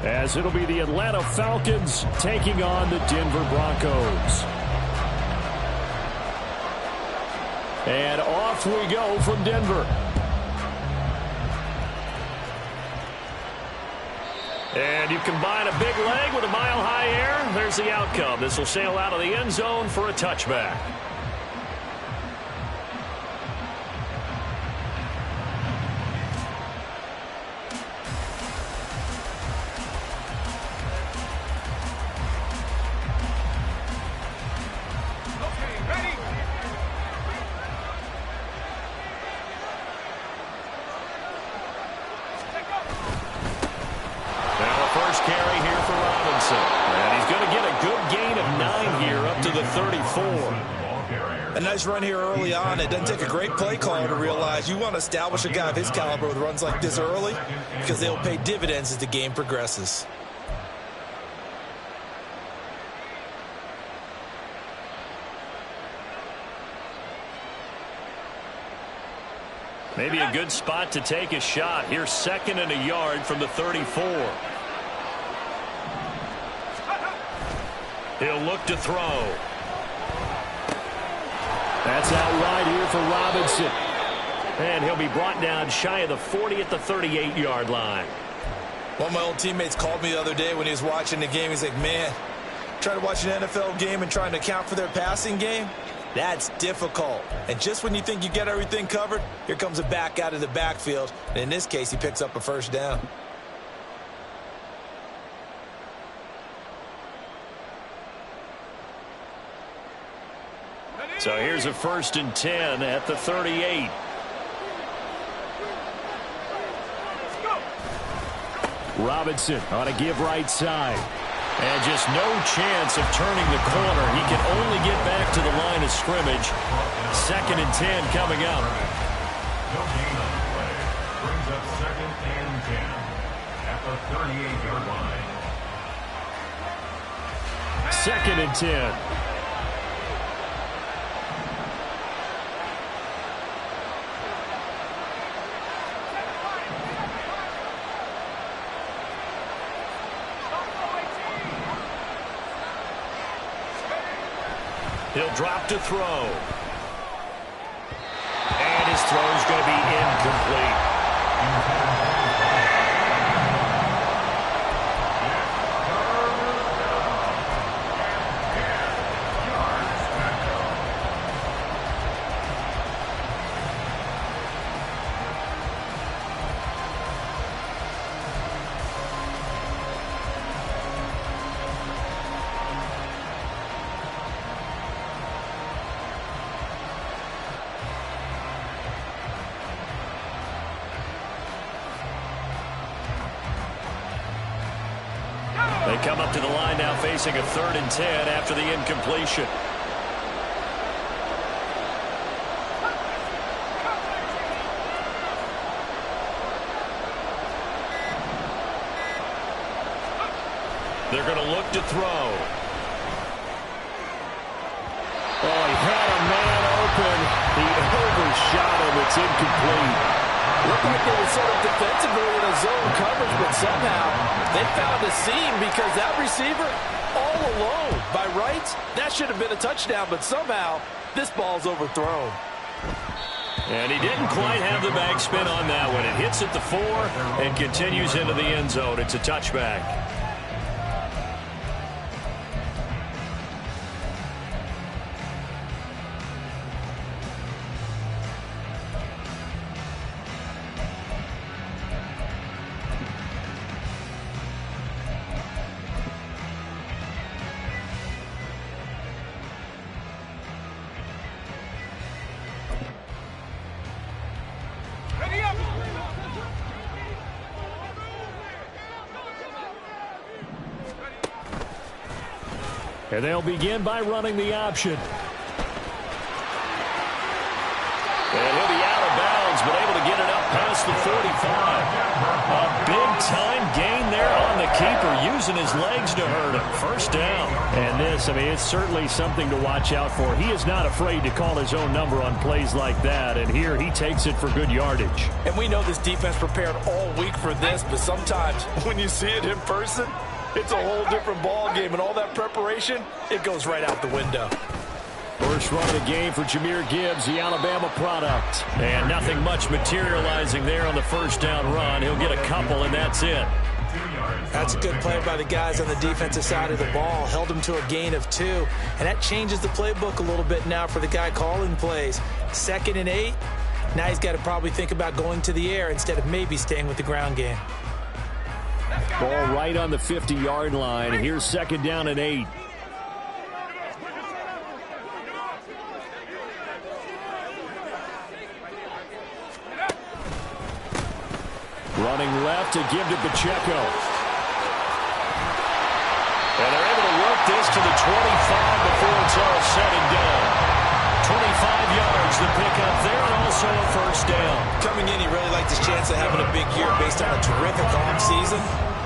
as it'll be the Atlanta Falcons taking on the Denver Broncos. And off we go from Denver. And you combine a big leg with a mile-high air, there's the outcome. This will sail out of the end zone for a touchback. A nice run here early on. It doesn't take a great play caller to realize you want to establish a guy of his caliber with runs like this early because they'll pay dividends as the game progresses. Maybe a good spot to take a shot. Here's 2nd and a yard from the 34. He'll look to throw. That's out wide here for Robinson. And he'll be brought down shy of the 40 at the 38-yard line. One of my old teammates called me the other day when he was watching the game. He's like, man, trying to watch an NFL game and trying to account for their passing game, that's difficult. And just when you think you get everything covered, here comes a back out of the backfield. And in this case, he picks up a first down. So here's a 1st and 10 at the 38. Robinson on a give right side. And just no chance of turning the corner. He can only get back to the line of scrimmage. 2nd and 10 coming up. No gain on the play. Brings up 2nd and 10 at the 38-yard line. 2nd and 10. He'll drop to throw. And his throw's going to be incomplete. They come up to the line now facing a 3rd and 10 after the incompletion. They're going to look to throw. Oh, he had a man open. He overshot him. It's incomplete. Looked like they were set up defensively in a zone coverage, but somehow they found a seam because that receiver all alone. By rights, that should have been a touchdown, but somehow this ball's overthrown. And he didn't quite have the backspin on that one. It hits at the 4 and continues into the end zone. It's a touchback. And they'll begin by running the option. And he'll be out of bounds, but able to get it up past the 45. A big-time gain there on the keeper. using his legs to hurt him. First down. And this, I mean, it's certainly something to watch out for. He is not afraid to call his own number on plays like that, and here he takes it for good yardage. And we know this defense prepared all week for this, but sometimes when you see it in person, it's a whole different ball game, and all that preparation, it goes right out the window. First run of the game for Jahmyr Gibbs, the Alabama product. And nothing much materializing there on the first down run. He'll get a couple, and that's it. That's a good play by the guys on the defensive side of the ball. Held him to a gain of 2. And that changes the playbook a little bit now for the guy calling plays. 2nd and 8. Now he's got to probably think about going to the air instead of maybe staying with the ground game. Ball right on the 50-yard line. Here's 2nd down and 8. Running left to give to Pacheco. And they're able to work this to the 25 before it's all said and done. 25 yards the pickup there, and also a first down. Coming in, he really liked his chance of having a big year based on a terrific offseason.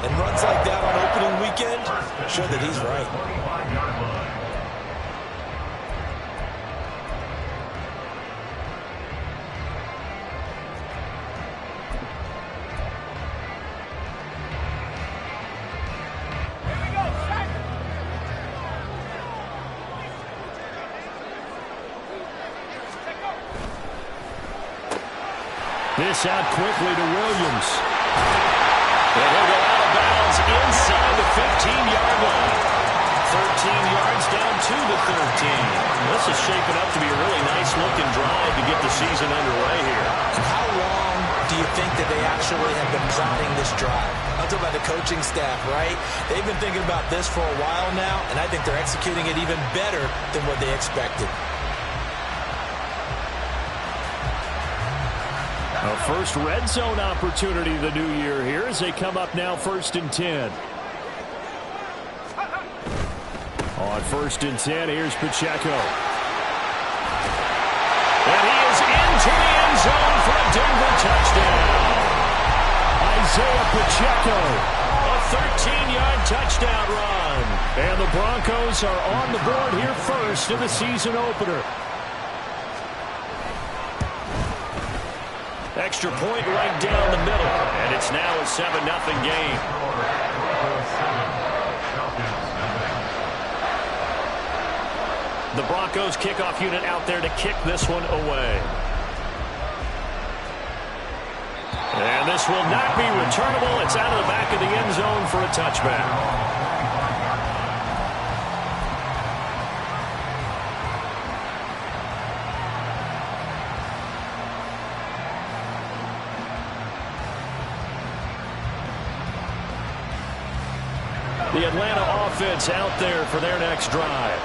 And runs like that on opening weekend show that he's right. This out quickly to Williams. And he'll go out of bounds inside the 15-yard line. 13 yards down to the 13. This is shaping up to be a really nice-looking drive to get the season underway here. How long do you think that they actually have been plotting this drive? I'm talking about the coaching staff, right? They've been thinking about this for a while now, and I think they're executing it even better than what they expected. A first red zone opportunity of the new year here as they come up now 1st and 10. On 1st and 10, here's Pacheco. And he is into the end zone for a Denver touchdown. Isaiah Pacheco, a 13-yard touchdown run. And the Broncos are on the board here first in the season opener. Extra point right down the middle, and it's now a 7-0 game. The Broncos kickoff unit out there to kick this one away. And this will not be returnable. It's out of the back of the end zone for a touchback. The Atlanta offense out there for their next drive.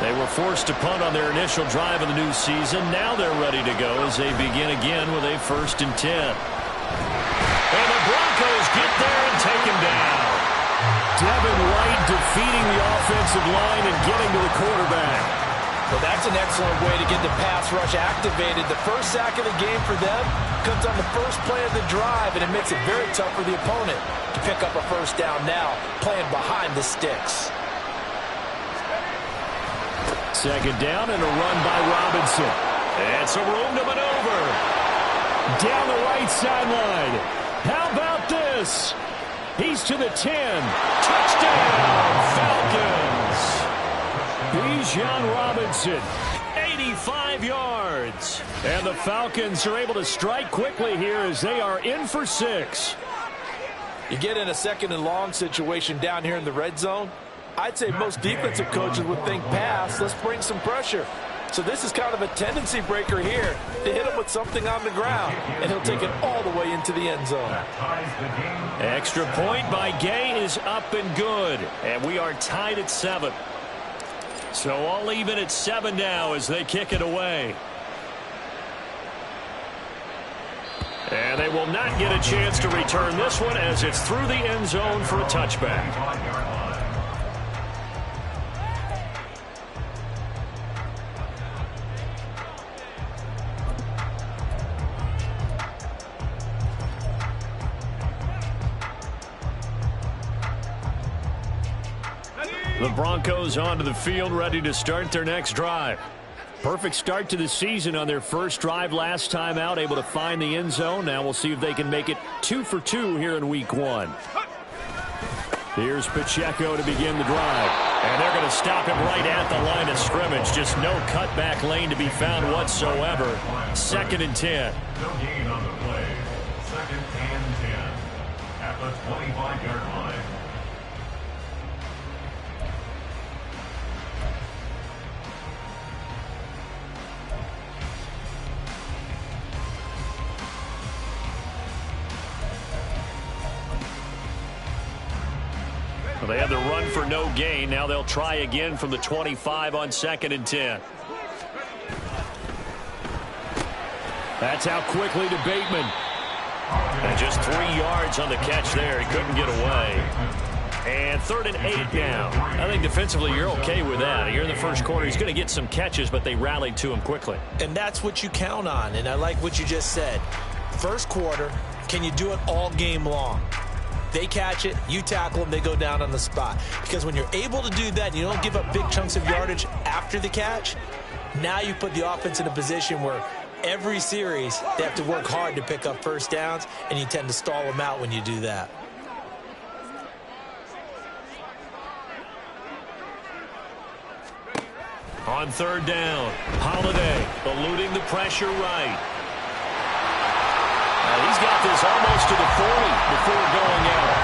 They were forced to punt on their initial drive of the new season. Now they're ready to go as they begin again with a 1st and 10. And the Broncos get there and take him down. Devin White defeating the offensive line and getting to the quarterback. Well, that's an excellent way to get the pass rush activated. The first sack of the game for them comes on the first play of the drive, and it makes it very tough for the opponent to pick up a first down now, playing behind the sticks. 2nd down and a run by Robinson. And some room to maneuver. Down the right sideline. How about this? He's to the 10. Touchdown, Falcons. Bijan Robinson, 85 yards. And the Falcons are able to strike quickly here as they are in for 6. You get in a 2nd and long situation down here in the red zone. I'd say most defensive coaches would think pass. Let's bring some pressure. So this is kind of a tendency breaker here to hit him with something on the ground, and he'll take it all the way into the end zone. Extra point by Gay is up and good, and we are tied at 7. So all even at 7 now as they kick it away. And they will not get a chance to return this one as it's through the end zone for a touchback. The Broncos onto the field, ready to start their next drive. Perfect start to the season on their first drive last time out, able to find the end zone. Now we'll see if they can make it 2 for 2 here in week 1. Here's Pacheco to begin the drive. And they're going to stop him right at the line of scrimmage. Just no cutback lane to be found whatsoever. 2nd and 10. No gain on the play. 2nd and 10 at the 25-yard line. Well, they had the run for no gain. Now they'll try again from the 25 on 2nd and 10. That's out quickly to Bateman. And just 3 yards on the catch there. He couldn't get away. And 3rd and 8 now. I think defensively you're okay with that. You're in the first quarter. He's going to get some catches, but they rallied to him quickly. And that's what you count on. And I like what you just said. First quarter, can you do it all game long? They catch it, you tackle them, they go down on the spot. Because when you're able to do that and you don't give up big chunks of yardage after the catch, now you put the offense in a position where every series they have to work hard to pick up first downs, and you tend to stall them out when you do that. On 3rd down, Holiday eluding the pressure right. He's got this almost to the 40 before going out.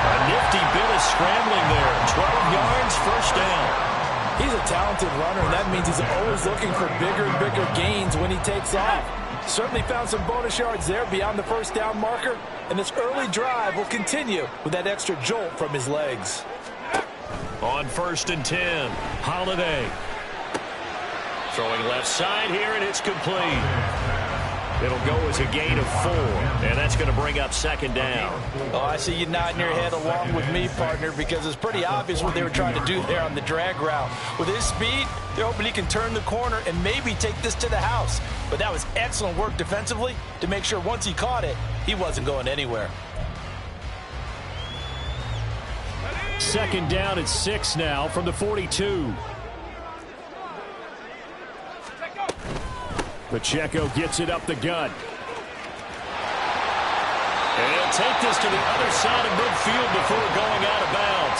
A nifty bit of scrambling there. 12 yards, first down. He's a talented runner, and that means he's always looking for bigger and bigger gains when he takes off. Certainly found some bonus yards there beyond the first down marker, and this early drive will continue with that extra jolt from his legs. On 1st and 10, Holiday. Throwing left side here, and it's complete. It'll go as a gain of 4, and that's going to bring up 2nd down. Oh, I see you nodding your head along with me, partner, because it's pretty obvious what they were trying to do there on the drag route. With his speed, they're hoping he can turn the corner and maybe take this to the house. But that was excellent work defensively to make sure once he caught it, he wasn't going anywhere. 2nd down at 6 now from the 42. Pacheco gets it up the gut. And he'll take this to the other side of midfield before going out of bounds.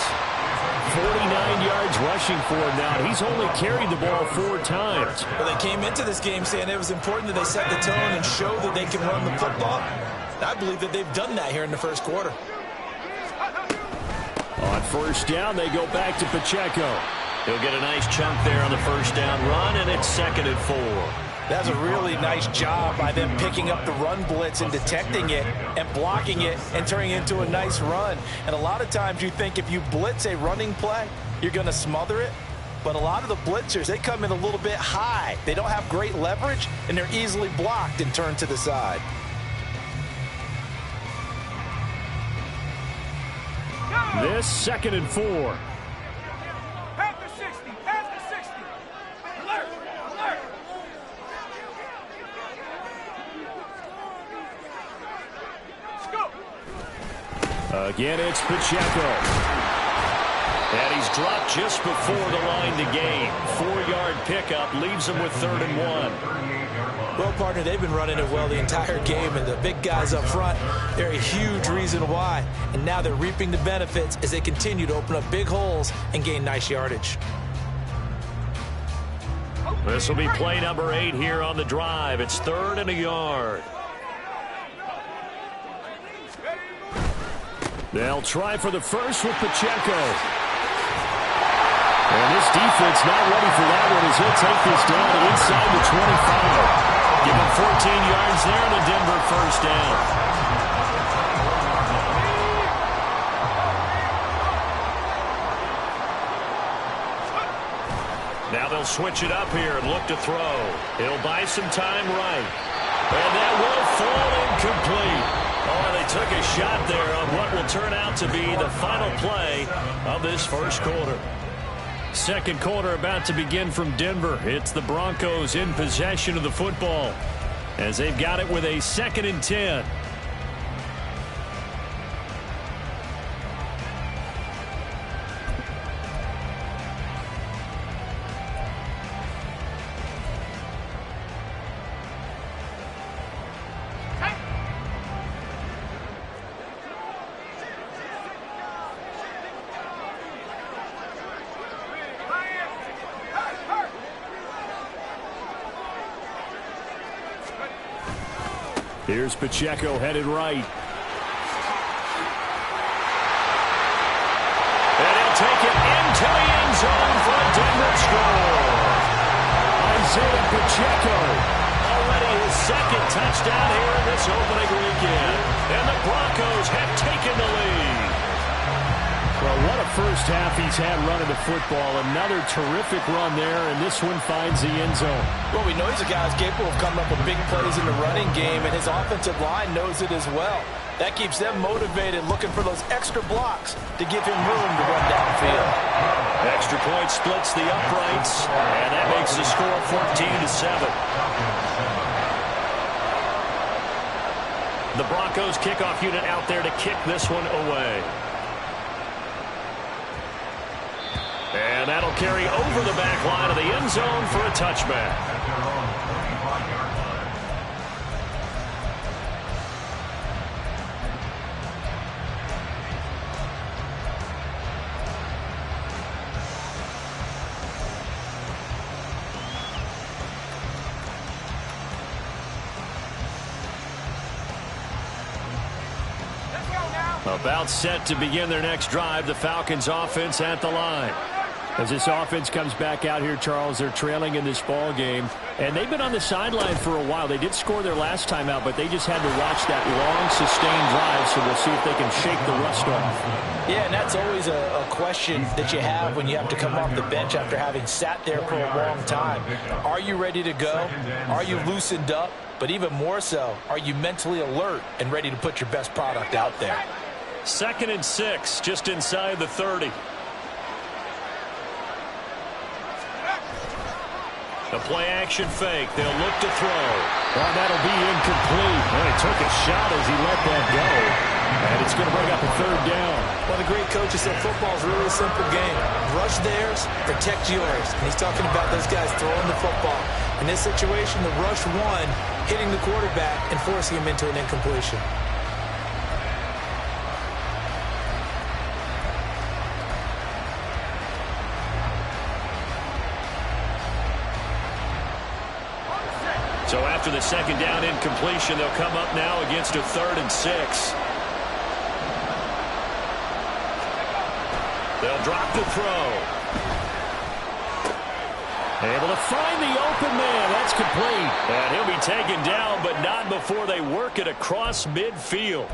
49 yards rushing for him now. He's only carried the ball 4 times. Well, they came into this game saying it was important that they set the tone and show that they can run the football. I believe that they've done that here in the first quarter. On 1st down, they go back to Pacheco. He'll get a nice chunk there on the 1st down run, and it's 2nd and 4. That's a really nice job by them picking up the run blitz and detecting it and blocking it and turning it into a nice run. And a lot of times you think if you blitz a running play, you're going to smother it. But a lot of the blitzers, they come in a little bit high. They don't have great leverage, and they're easily blocked and turned to the side. This 2nd and 4. Again, it's Pacheco. And he's dropped just before the line to gain. 4-yard pickup leaves him with 3rd and 1. Well, partner, they've been running it well the entire game, and the big guys up front, they're a huge reason why. And now they're reaping the benefits as they continue to open up big holes and gain nice yardage. This will be play number 8 here on the drive. It's 3rd and a yard. They'll try for the first with Pacheco. And this defense not ready for that one as he'll take this down inside the 25. Give him 14 yards there and a Denver first down. Now they'll switch it up here and look to throw. He'll buy some time right. And that will fall incomplete. Oh, they took a shot there on what will turn out to be the final play of this first quarter. Second quarter about to begin from Denver. It's the Broncos in possession of the football as they've got it with a 2nd and 10. Here's Pacheco headed right. And he'll take it into the end zone for a Denver score. Isaiah Pacheco, already his second touchdown here in this opening weekend. And the Broncos have taken the lead. Well, what a first half he's had running the football. Another terrific run there, and this one finds the end zone. Well, we know he's a guy who's capable of coming up with big plays in the running game, and his offensive line knows it as well. That keeps them motivated, looking for those extra blocks to give him room to run downfield. Extra point splits the uprights, and that makes the score 14-7. The Broncos kickoff unit out there to kick this one away. And that'll carry over the back line of the end zone for a touchback. About set to begin their next drive, the Falcons offense at the line. As this offense comes back out here, Charles, they're trailing in this ball game, and they've been on the sideline for a while. They did score their last time out, but they just had to watch that long, sustained drive, so we'll see if they can shake the rust off. Yeah, and that's always a question that you have when you have to come off the bench after having sat there for a long time. Are you ready to go? Are you loosened up? But even more so, are you mentally alert and ready to put your best product out there? 2nd and 6, just inside the 30. The play-action fake. They'll look to throw. Oh, that'll be incomplete. Well, he took a shot as he let that go. And it's going to bring up a 3rd down. Well, the great coach has said football is really a simple game. Rush theirs, protect yours. And he's talking about those guys throwing the football. In this situation, the rush one, hitting the quarterback and forcing him into an incompletion. So after the 2nd down incompletion, they'll come up now against a 3rd and 6. They'll drop the throw. Able to find the open man. That's complete. And he'll be taken down, but not before they work it across midfield.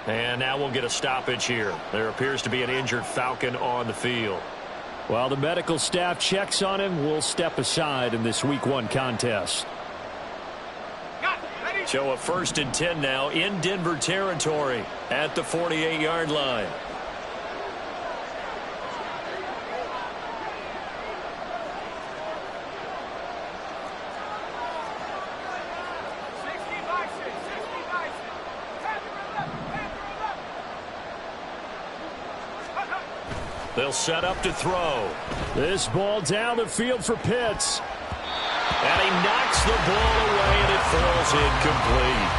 And now we'll get a stoppage here. There appears to be an injured Falcon on the field. While the medical staff checks on him, we'll step aside in this Week 1 contest. So a 1st and 10 now in Denver territory at the 48-yard line. They'll set up to throw. This ball down the field for Pitts. And he knocks the ball away, and it falls incomplete.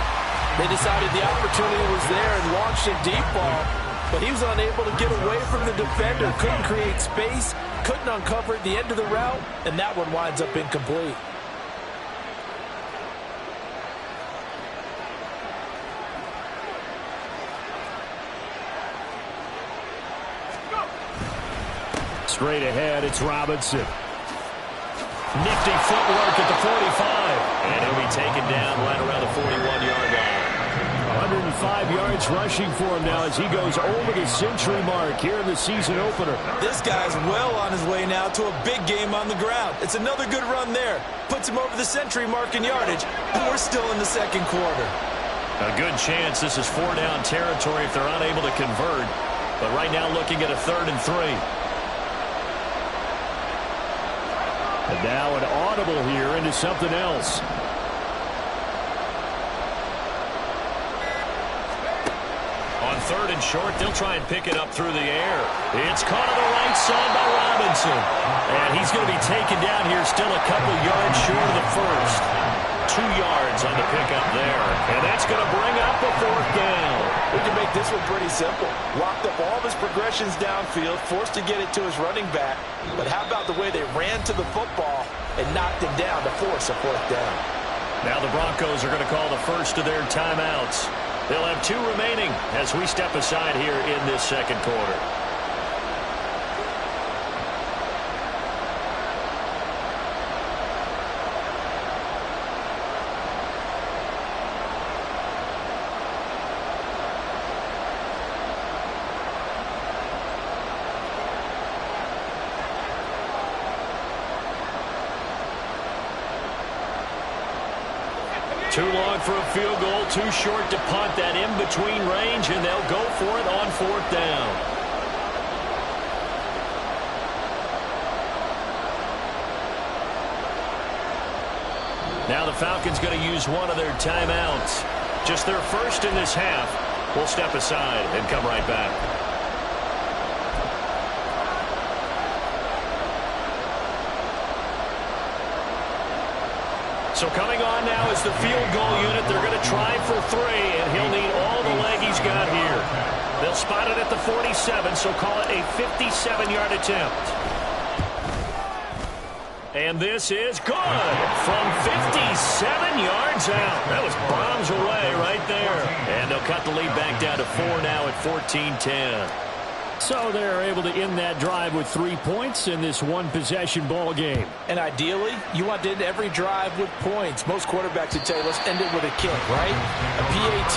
They decided the opportunity was there and launched a deep ball, but he was unable to get away from the defender, couldn't create space, couldn't uncover at the end of the route, and that one winds up incomplete. Straight ahead, it's Robinson. Nifty footwork at the 45. And he'll be taken down right around the 41-yard line. 105 yards rushing for him now as he goes over the century mark here in the season opener. This guy's well on his way now to a big game on the ground. It's another good run there. Puts him over the century mark in yardage, and we're still in the 2nd quarter. A good chance this is 4-down territory if they're unable to convert. But right now looking at a 3rd and 3. And now an audible here into something else. On 3rd and short, they'll try and pick it up through the air. It's caught on the right side by Robinson. And he's going to be taken down here still a couple yards short of the 1st. 2 yards on the pickup there. And that's going to bring up a 4th down. We can make this one pretty simple. Locked up all of his progressions downfield, forced to get it to his running back. But how about the way they ran to the football and knocked him down to force a 4th down? Now the Broncos are going to call the first of their timeouts. They'll have 2 remaining as we step aside here in this second quarter. Too long for a field goal, too short to punt that in-between range, and they'll go for it on 4th down. Now the Falcons going to use one of their timeouts. Just their first in this half. We'll step aside and come right back. So coming on now is the field goal unit. They're going to try for 3, and he'll need all the leg he's got here. They'll spot it at the 47, so call it a 57-yard attempt. And this is good from 57 yards out. That was bombs away right there. And they'll cut the lead back down to 4 now at 14-10. So they're able to end that drive with 3 points in this one-possession ball game. And ideally, you want to end every drive with points. Most quarterbacks would tell you, let's end it with a kick, right? A PAT,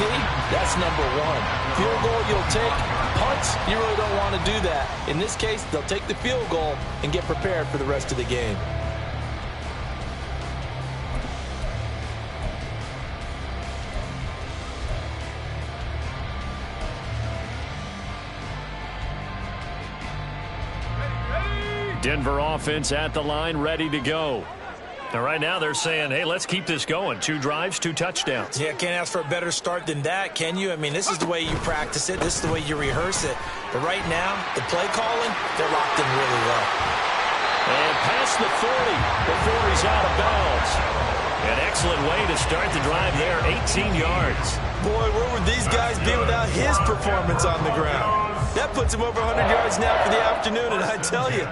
that's number 1. Field goal, you'll take. Punts, you really don't want to do that. In this case, they'll take the field goal and get prepared for the rest of the game. Denver offense at the line, ready to go. And right now they're saying, hey, let's keep this going. 2 drives, 2 touchdowns. Yeah, can't ask for a better start than that, can you? I mean, this is the way you practice it. This is the way you rehearse it. But right now, the play calling, they're locked in really well. And past the 40 before he's out of bounds. An excellent way to start the drive there, 18 yards. Boy, where would these guys be without his performance on the ground? That puts him over 100 yards now for the afternoon, and I tell you,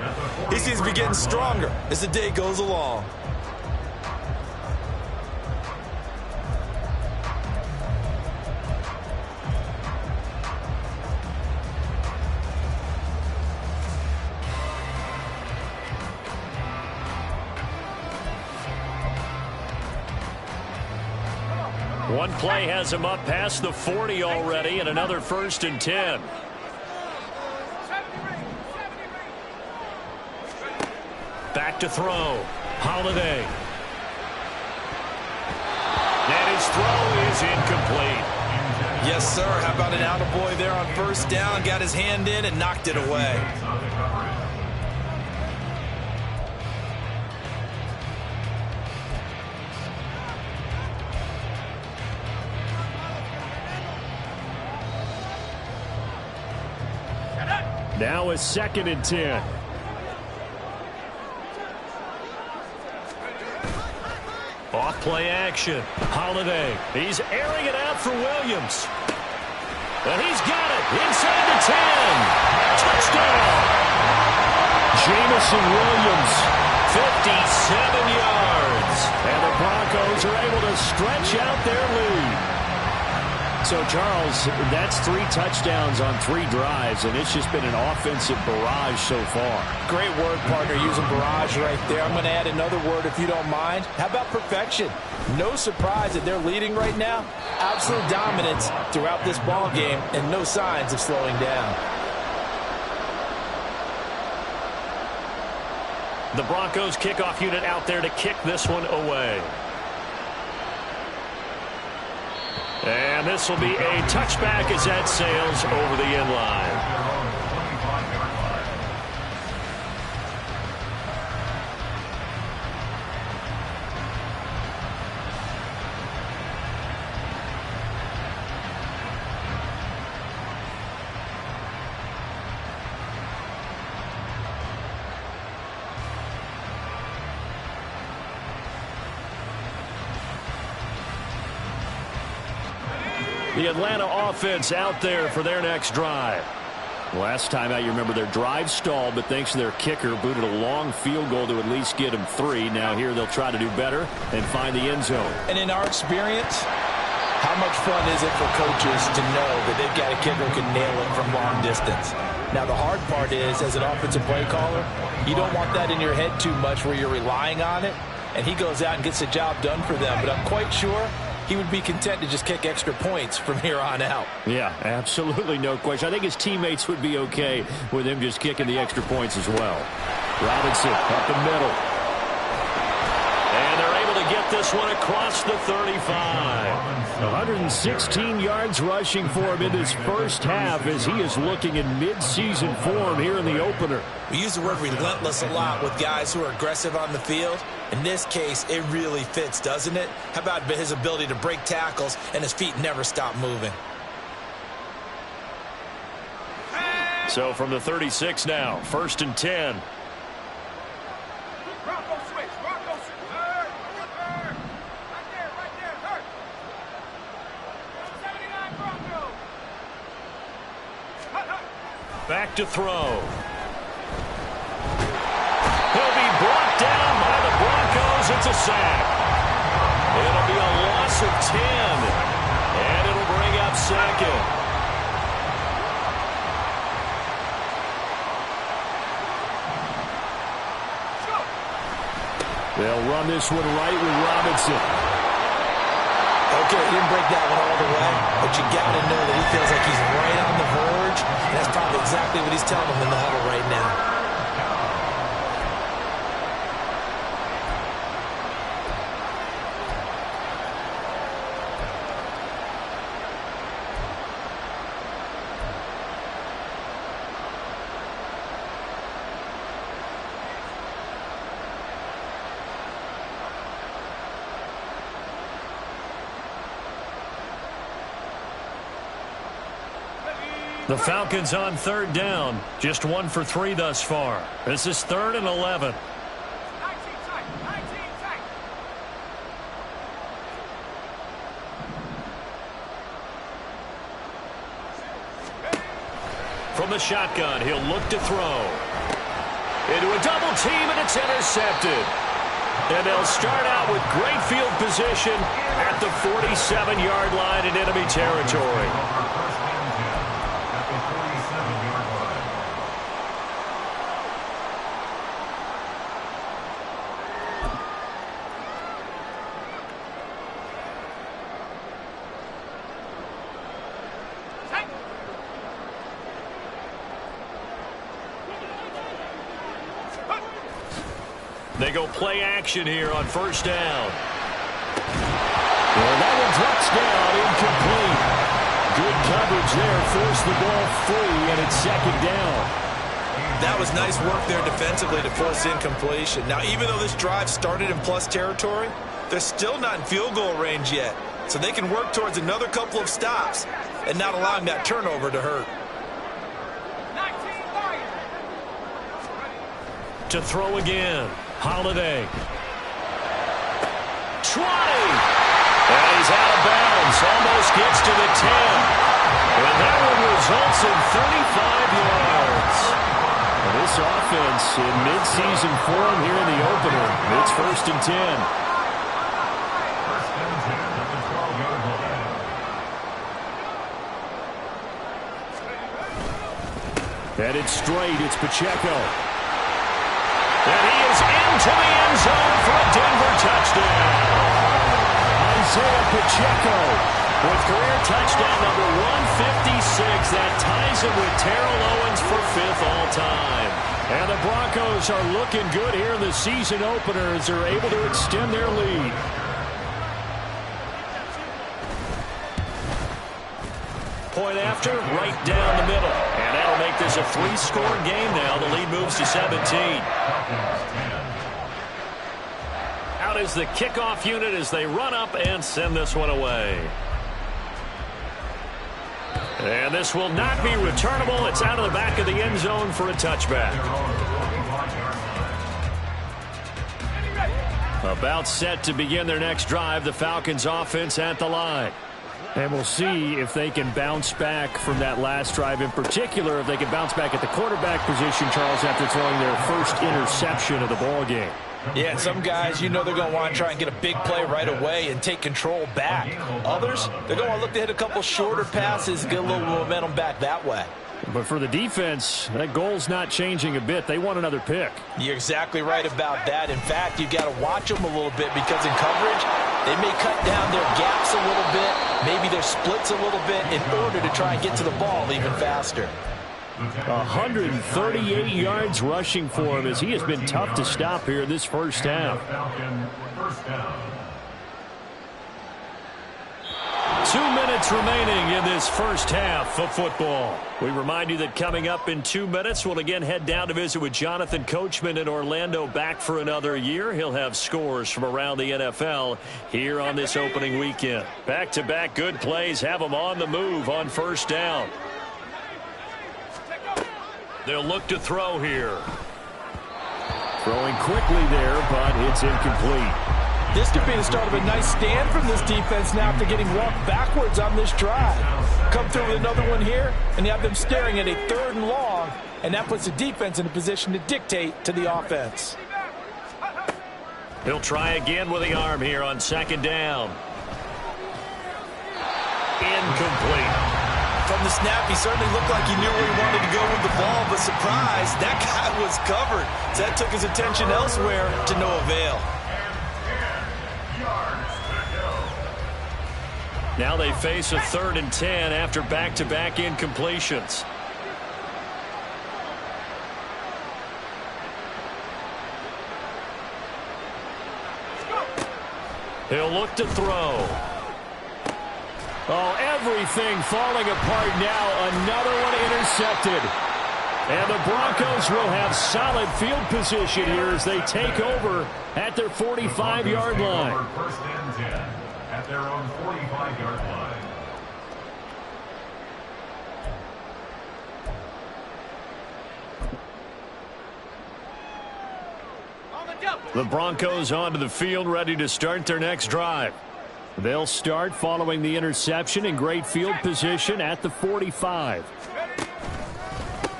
he seems to be getting stronger as the day goes along. One play has him up past the 40 already, and another 1st and 10. Back to throw. Holiday. And his throw is incomplete. Yes, sir. How about an attaboy there on 1st down? Got his hand in and knocked it away. Now a 2nd and 10. Off play action. Holiday. He's airing it out for Williams. And he's got it inside the 10. Touchdown. Jameson Williams, 57 yards. And the Broncos are able to stretch out their lead. So, Charles, that's 3 touchdowns on 3 drives, and it's just been an offensive barrage so far. Great word, partner, using barrage right there. I'm going to add another word if you don't mind. How about perfection? No surprise that they're leading right now. Absolute dominance throughout this ball game, and no signs of slowing down. The Broncos kickoff unit out there to kick this one away. And this will be a touchback as that sails over the end line. The Atlanta offense out there for their next drive. Last time out, you remember their drive stalled, but thanks to their kicker, booted a long field goal to at least get them 3. Now here they'll try to do better and find the end zone. And in our experience, how much fun is it for coaches to know that they've got a kicker who can nail it from long distance? Now, the hard part is, as an offensive play caller, you don't want that in your head too much where you're relying on it, and he goes out and gets the job done for them. But I'm quite sure he would be content to just kick extra points from here on out. Yeah, absolutely no question. I think his teammates would be okay with him just kicking the extra points as well. Robinson up the middle. And they're able to get this one across the 35. 116 yards rushing for him in this first half as he is looking in mid-season form here in the opener. We use the word relentless a lot with guys who are aggressive on the field. In this case, it really fits, doesn't it? How about his ability to break tackles and his feet never stop moving? So from the 36 now, 1st and 10. Back to throw. He'll be brought down by the Broncos. It's a sack. It'll be a loss of 10. And it'll bring up 2nd. They'll run this one right with Robinson. Okay, he didn't break that one all the way, but you got to know that he feels like he's right on the verge, and that's probably exactly what he's telling them in the huddle right now. The Falcons on 3rd down. Just 1 for 3 thus far. This is 3rd and 11. From the shotgun, he'll look to throw. Into a double team, and it's intercepted. And they'll start out with great field position at the 47-yard line in enemy territory. They go play action here on 1st down. Well, that one drops down, incomplete. Good coverage there, forced the ball free, and it's 2nd down. That was nice work there defensively to force incompletion. Now, even though this drive started in plus territory, they're still not in field goal range yet. So they can work towards another couple of stops and not allowing that turnover to hurt. To throw again. Holiday. Trotting. And he's out of bounds. Almost gets to the 10. And that one results in 35 yards. And this offense in mid-season form here in the opener. It's 1st and 10. Headed straight. It's Pacheco. And he is into the end zone for a Denver touchdown. Isaiah Pacheco with career touchdown number 156. That ties him with Terrell Owens for 5th all-time. And the Broncos are looking good here in the season opener as they're able to extend their lead. Point after, right down the middle. And that'll make this a 3-score game now. The lead moves to 17. Out is the kickoff unit as they run up and send this one away. And this will not be returnable. It's out of the back of the end zone for a touchback. About set to begin their next drive. The Falcons offense at the line. And we'll see if they can bounce back from that last drive, in particular, if they can bounce back at the quarterback position, Charles, after throwing their first interception of the ball game. Yeah, some guys, they're going to want to try and get a big play right away and take control back. Others, they're going to look to hit a couple shorter passes, get a little momentum back that way. But for the defense, that goal's not changing a bit. They want another pick. You're exactly right about that. In fact, you've got to watch them a little bit because in coverage, they may cut down their gaps a little bit, maybe their splits a little bit in order to try and get to the ball even faster. 138 yards rushing for him as he has been tough to stop here this first half. 2 minutes remaining in this first half of football. We remind you that coming up in 2 minutes, we'll again head down to visit with Jonathan Coachman in Orlando, back for another year. He'll have scores from around the NFL here on this opening weekend. Back-to-back good plays have them on the move on first down. They'll look to throw here. Throwing quickly there, but it's incomplete. This could be the start of a nice stand from this defense now after getting walked backwards on this drive. Come through with another one here, and you have them staring at a 3rd and long, and that puts the defense in a position to dictate to the offense. He'll try again with the arm here on 2nd down. Incomplete. From the snap, he certainly looked like he knew where he wanted to go with the ball, but surprise, that guy was covered. So that took his attention elsewhere to no avail. Now they face a 3rd and 10 after back-to-back incompletions. He'll look to throw. Oh, everything falling apart now. Another one intercepted. And the Broncos will have solid field position here as they take over at their 45-yard line. 1st and 10 at their own 45-yard line. The Broncos onto the field, ready to start their next drive. They'll start following the interception in great field position at the 45.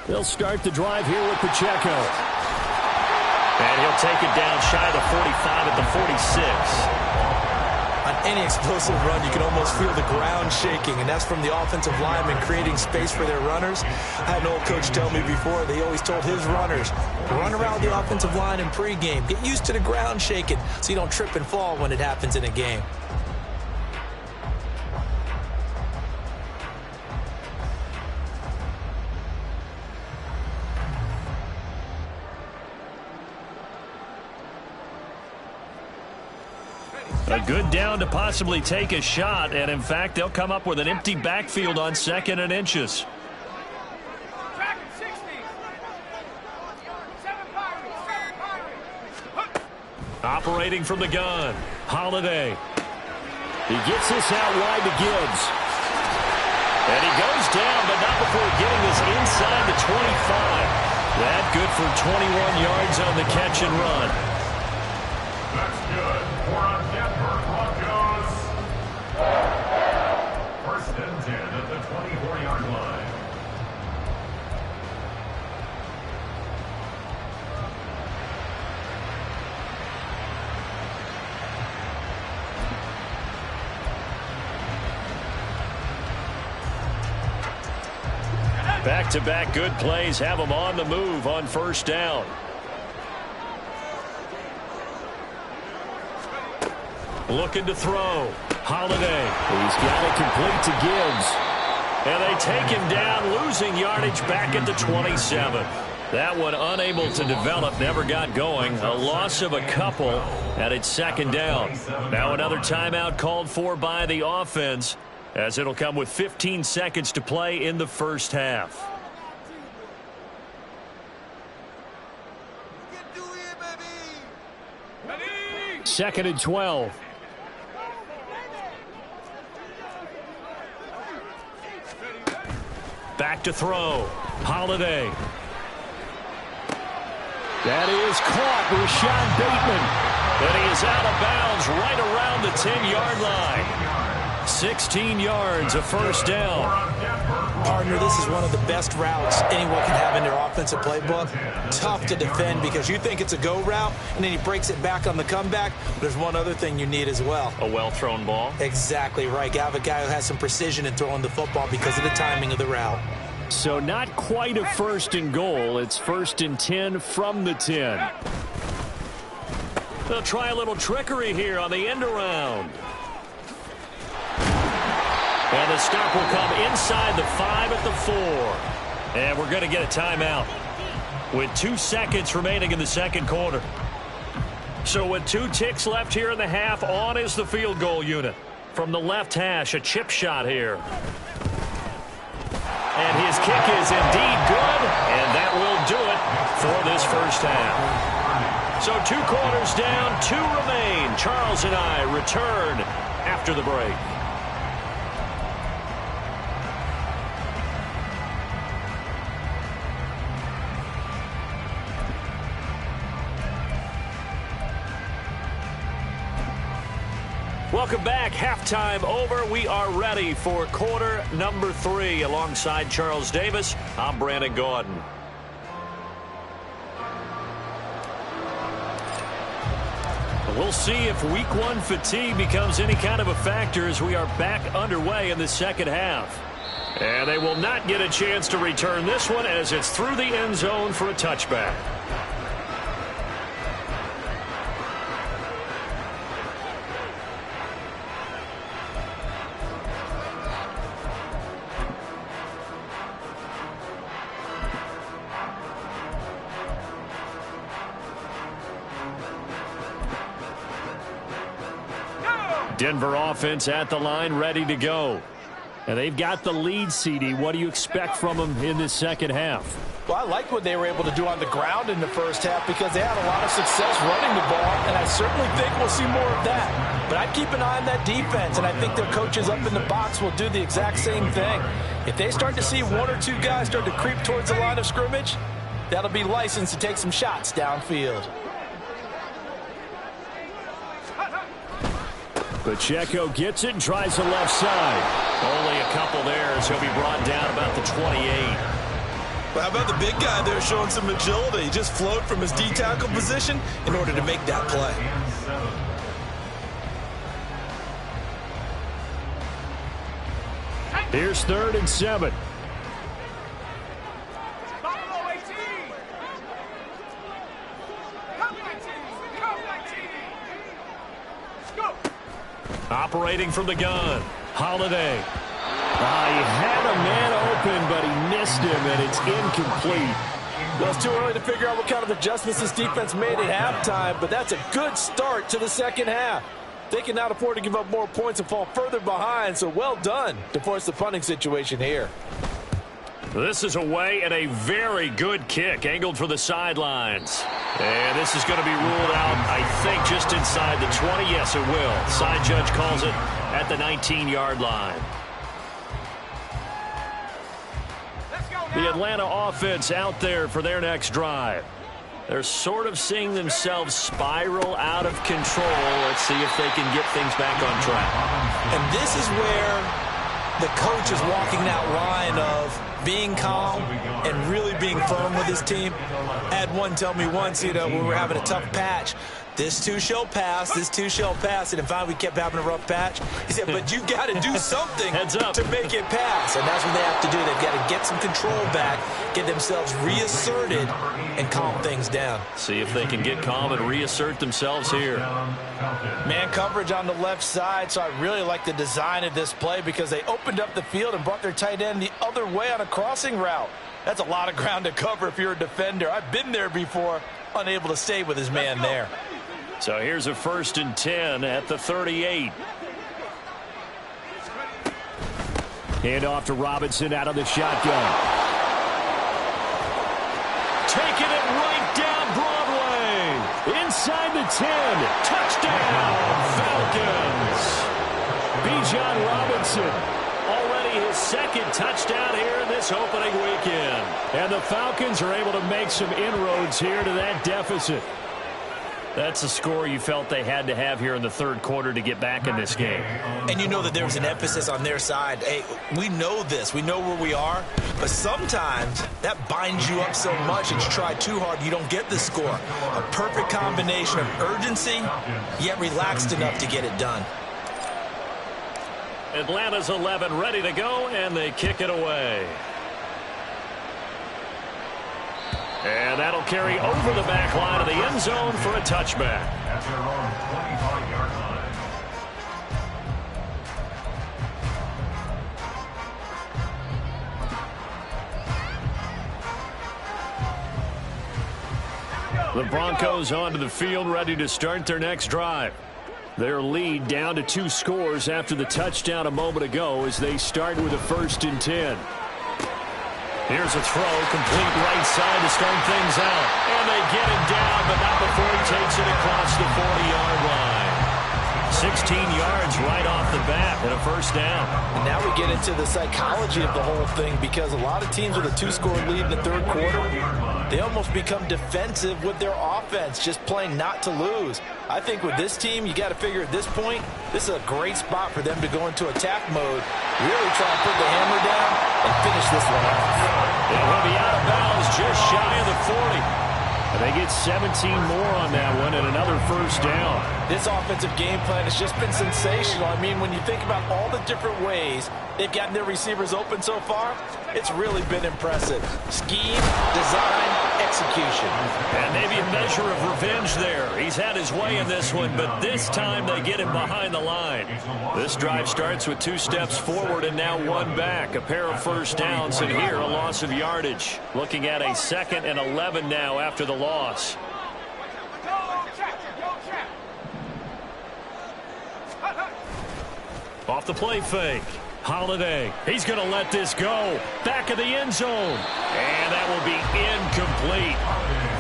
They'll start the drive here with Pacheco. And he'll take it down shy of the 45 at the 46. On any explosive run, you can almost feel the ground shaking, and that's from the offensive linemen creating space for their runners. I had an old coach tell me before, they always told his runners, run around the offensive line in pregame. Get used to the ground shaking so you don't trip and fall when it happens in a game. A good down to possibly take a shot, and in fact, they'll come up with an empty backfield on 2nd and inches. Operating from the gun, Holiday. He gets this out wide to Gibbs. And he goes down, but not before getting this inside the 25. That good for 21 yards on the catch and run. That's good for a Denver Broncos. 1st and 10 at the 24-yard line. Back-to-back good plays have them on the move on 1st down. Looking to throw. Holiday. He's got it complete to Gibbs. And they take him down, losing yardage back at the 27. That one unable to develop, never got going. A loss of a couple, and it's 2nd down. Now another timeout called for by the offense, as it'll come with 15 seconds to play in the first half. Second and 12. Back to throw. Holiday. That is caught. Rashad Bateman. And he is out of bounds right around the 10-yard line. 16 yards, a first down. Partner, this is one of the best routes anyone can have in their offensive playbook. Tough to defend because you think it's a go route, and then he breaks it back on the comeback. There's one other thing you need as well. A well-thrown ball. Exactly right. You have a guy who has some precision in throwing the football because of the timing of the route. So not quite a first and goal. It's 1st and 10 from the 10. They'll try a little trickery here on the end around. And the stop will come inside the 5 at the 4. And we're going to get a timeout with 2 seconds remaining in the second quarter. So with 2 ticks left here in the half, on is the field goal unit. From the left hash, a chip shot here. And his kick is indeed good, and that will do it for this first half. So 2 quarters down, 2 remain. Charles and I return after the break. Welcome back. Halftime over. We are ready for quarter number 3. Alongside Charles Davis, I'm Brandon Gaudin. We'll see if week 1 fatigue becomes any kind of a factor as we are back underway in the second half. And they will not get a chance to return this one as it's through the end zone for a touchback. Denver offense at the line, ready to go. And they've got the lead, CD. What do you expect from them in this second half? Well, I like what they were able to do on the ground in the first half because they had a lot of success running the ball, and I certainly think we'll see more of that. But I'd keep an eye on that defense, and I think their coaches up in the box will do the exact same thing. If they start to see 1 or 2 guys start to creep towards the line of scrimmage, that'll be licensed to take some shots downfield. Pacheco gets it and tries the left side. Only a couple there as he'll be brought down about the 28. Well, how about the big guy there showing some agility? He just flowed from his D-tackle position in order to make that play. Here's 3rd and 7. Operating from the gun, Holiday. He had a man open, but he missed him, and it's incomplete. Well, it's too early to figure out what kind of adjustments this defense made at halftime, but that's a good start to the second half. They cannot afford to give up more points and fall further behind, so well done to force the punting situation here. This is away and a very good kick, angled for the sidelines. And this is going to be ruled out, I think, just inside the 20. Yes, it will. Side judge calls it at the 19-yard line. The Atlanta offense out there for their next drive. They're sort of seeing themselves spiral out of control. Let's see if they can get things back on track. And this is where the coach is walking that line of being calm and really being firm with his team. I had one tell me once, when we were having a tough patch, this too shall pass, this too shall pass. And in fact, we kept having a rough patch. He said, but you got to do something to make it pass. And that's what they have to do. They've got to get some control back, get themselves reasserted, and calm things down. See if they can get calm and reassert themselves here. Man coverage on the left side, so I really like the design of this play because they opened up the field and brought their tight end the other way on a crossing route. That's a lot of ground to cover if you're a defender. I've been there before, unable to stay with his man there. So here's a 1st and 10 at the 38. Hand off to Robinson out of the shotgun. Taking it right down Broadway. Inside the 10. Touchdown, Falcons. Bijan Robinson. Already his 2nd touchdown here in this opening weekend. And the Falcons are able to make some inroads here to that deficit. That's a score you felt they had to have here in the third quarter to get back in this game. And you know that there was an emphasis on their side. Hey, we know this. We know where we are. But sometimes that binds you up so much that you try too hard, you don't get the score. A perfect combination of urgency, yet relaxed enough to get it done. Atlanta's 11 ready to go, and they kick it away. And that'll carry over the back line of the end zone for a touchback. At their own 25-yard line. The Broncos onto the field, ready to start their next drive. Their lead down to 2 scores after the touchdown a moment ago as they start with a 1st and 10. Here's a throw, complete right side to start things out. And they get him down, but not before he takes it across the 40-yard line. 16 yards right off the bat and a 1st down. And now we get into the psychology of the whole thing, because a lot of teams with a 2-score lead in the third quarter, they almost become defensive with their offense, just playing not to lose. I think with this team, you got to figure at this point, this is a great spot for them to go into attack mode, really try and put the hammer down and finish this one off. It will be out of bounds just shy of the 40. And they get 17 more on that one and another 1st down. This offensive game plan has just been sensational. I mean, when you think about all the different ways they've gotten their receivers open so far, it's really been impressive. Scheme, design, execution. And maybe a measure of revenge there. He's had his way in this one, but this time they get him behind the line. This drive starts with 2 steps forward and now 1 back. A pair of 1st downs, and here a loss of yardage. Looking at a 2nd and 11 now after the loss. Off the play fake. Holiday, he's going to let this go. Back of the end zone. And that will be incomplete.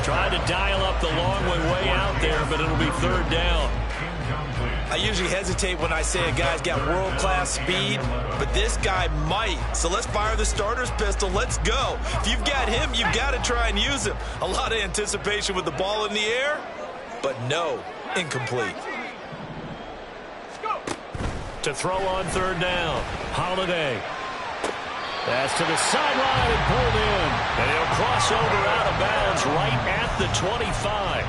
Tried to dial up the long one way out there, but it'll be 3rd down. I usually hesitate when I say a guy's got world-class speed, but this guy might. So let's fire the starter's pistol. Let's go. If you've got him, you've got to try and use him. A lot of anticipation with the ball in the air, but no, incomplete. To throw on 3rd down. Holiday. That's to the sideline and pulled in. And he'll cross over out of bounds right at the 25.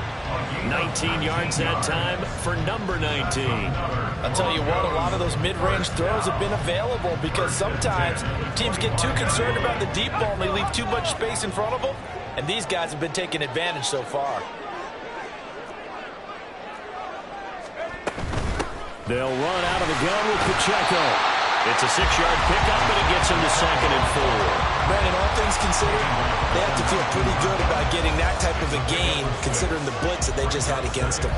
19 yards that time for number 19. I'll tell you what, a lot of those mid-range throws have been available because sometimes teams get too concerned about the deep ball and they leave too much space in front of them. And these guys have been taking advantage so far. They'll run out of the gun with Pacheco. It's a 6-yard pickup, and it gets him to 2nd and 4. Brandon, all things considered, they have to feel pretty good about getting that type of a gain, considering the blitz that they just had against them.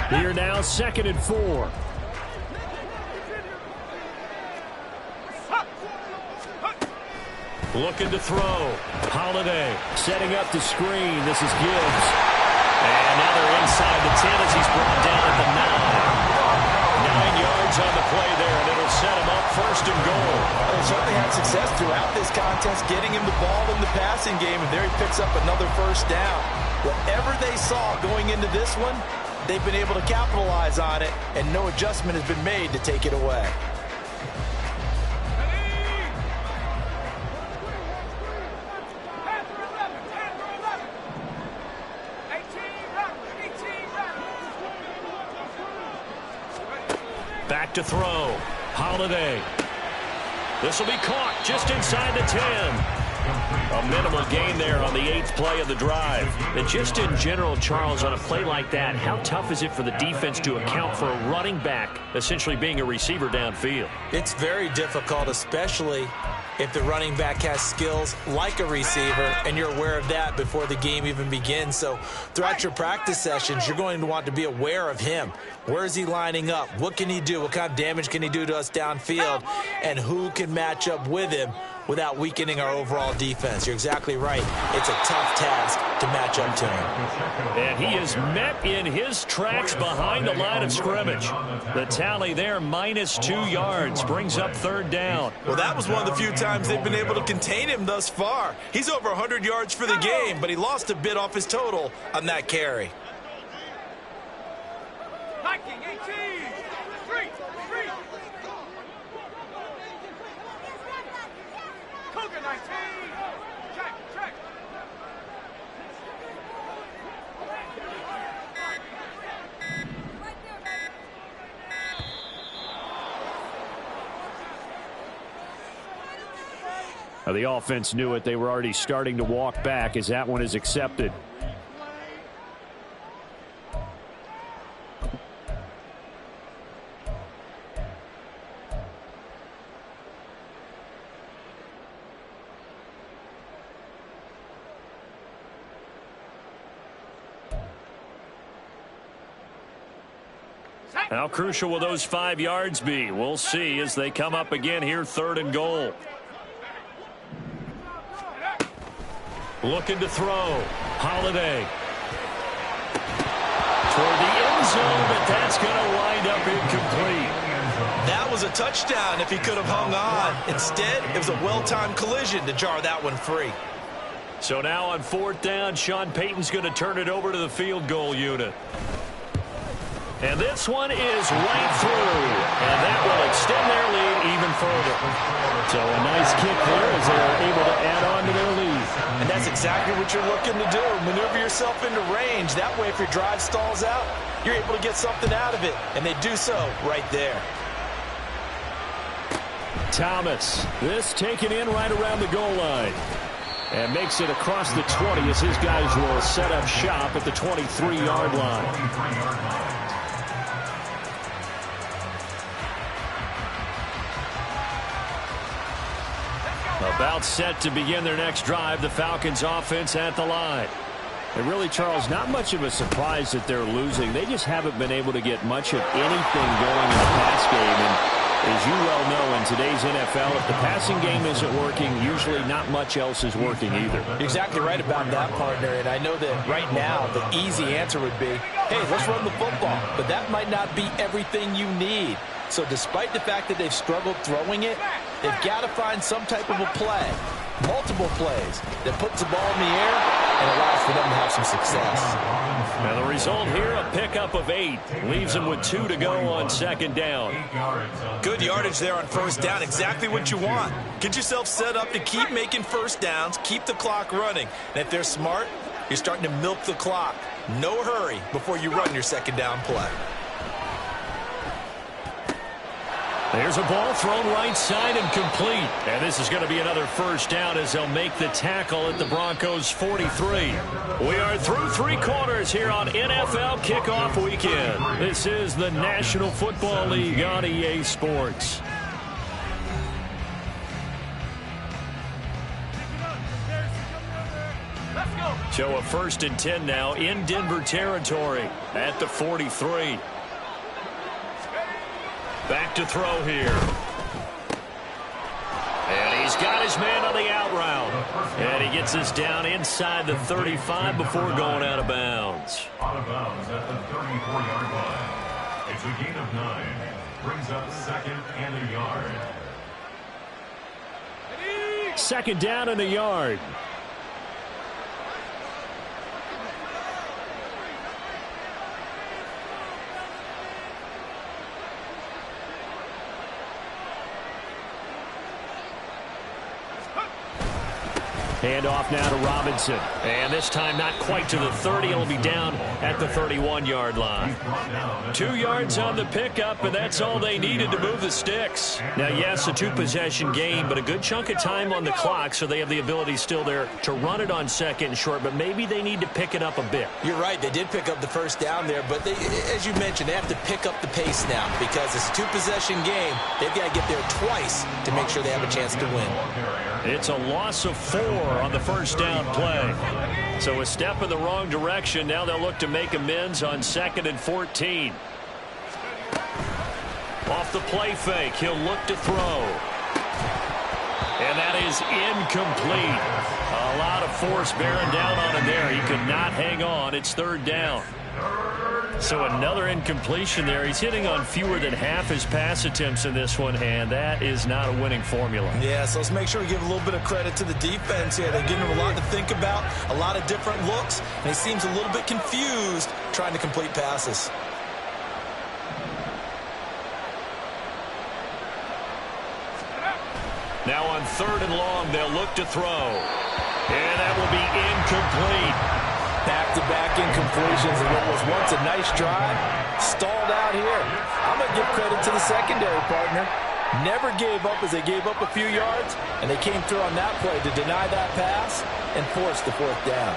Here now, 2nd and 4. Looking to throw. Holiday setting up the screen. This is Gibbs. And now they're inside the 10 as he's brought down at the 9. 9 yards on the play there, and it'll set him up 1st and goal. Well, they certainly had success throughout this contest, getting him the ball in the passing game, and there he picks up another 1st down. Whatever they saw going into this one, they've been able to capitalize on it, and no adjustment has been made to take it away. Back to throw. Holiday. This will be caught just inside the 10. A minimal gain there on the 8th play of the drive. And just in general, Charles, on a play like that, how tough is it for the defense to account for a running back essentially being a receiver downfield? It's very difficult, especially if the running back has skills like a receiver, and you're aware of that before the game even begins. So throughout your practice sessions, you're going to want to be aware of him. Where is he lining up? What can he do? What kind of damage can he do to us downfield? And who can match up with him without weakening our overall defense. You're exactly right. It's a tough task to match up to him. And he is met in his tracks behind the line of scrimmage. The tally there, -2 yards, brings up 3rd down. Well, that was one of the few times they've been able to contain him thus far. He's over 100 yards for the game, but he lost a bit off his total on that carry. Viking 18, 3. Cougar 19, check. Now, the offense knew it. They were already starting to walk back as that one is accepted. How crucial will those 5 yards be? We'll see as they come up again here, 3rd and goal. Looking to throw. Holiday. Toward the end zone, but that's going to wind up incomplete. That was a touchdown if he could have hung on. Instead, it was a well-timed collision to jar that one free. So now on 4th down, Sean Payton's going to turn it over to the field goal unit. And this one is right through. And that will extend their lead even further. So a nice kick there as they're able to add on to their lead. And that's exactly what you're looking to do. Maneuver yourself into range. That way, if your drive stalls out, you're able to get something out of it. And they do so right there. Thomas. This taken in right around the goal line. And makes it across the 20 as his guys will set up shop at the 23-yard line. About set to begin their next drive, the Falcons offense at the line. And really, Charles, not much of a surprise that they're losing. They just haven't been able to get much of anything going in the pass game. And as you well know, in today's NFL, if the passing game isn't working, usually not much else is working either. You're exactly right about that, partner. And I know that right now the easy answer would be, hey, let's run the football. But that might not be everything you need. So despite the fact that they've struggled throwing it, they've got to find some type of a play, multiple plays, that puts the ball in the air and allows for them to have some success. Now the result here, a pickup of 8. Leaves them with 2 to go on 2nd down. Good yardage there on 1st down. Exactly what you want. Get yourself set up to keep making 1st downs, keep the clock running. And if they're smart, you're starting to milk the clock. No hurry before you run your 2nd down play. There's a ball thrown right side and complete. And this is going to be another 1st down as they'll make the tackle at the Broncos 43. We are through 3 quarters here on NFL Kickoff Weekend. This is the National Football League on EA Sports. So a 1st and 10 now in Denver territory at the 43. Back to throw here. And he's got his man on the out route. And he gets us down inside the 35 before going out of bounds. Out of bounds at the 34-yard line. It's a gain of 9. Brings up 2nd and a yard. 2nd down and a yard. Handoff now to Robinson. And this time not quite to the 30. It'll be down at the 31-yard line. 2 yards on the pickup, and that's all they needed to move the sticks. Now, yes, a 2-possession game, but a good chunk of time on the clock, so they have the ability still there to run it on 2nd and short, but maybe they need to pick it up a bit. You're right. They did pick up the 1st down there, but they, as you mentioned, they have to pick up the pace now because it's a 2-possession game. They've got to get there twice to make sure they have a chance to win. It's a loss of 4 on the 1st down play. So a step in the wrong direction. Now they'll look to make amends on 2nd and 14. Off the play fake, he'll look to throw. And that is incomplete. A lot of force bearing down on him there. He could not hang on. It's third down. So another incompletion there. He's hitting on fewer than half his pass attempts in this one, and that is not a winning formula. Yeah, so let's make sure we give a little bit of credit to the defense here. They're giving him a lot to think about, a lot of different looks, and he seems a little bit confused trying to complete passes. Now on third and long, they'll look to throw. And that will be incomplete. Back-to-back incompletions of what was once a nice drive. Stalled out here. I'm going to give credit to the secondary partner. Never gave up as they gave up a few yards, and they came through on that play to deny that pass and force the fourth down.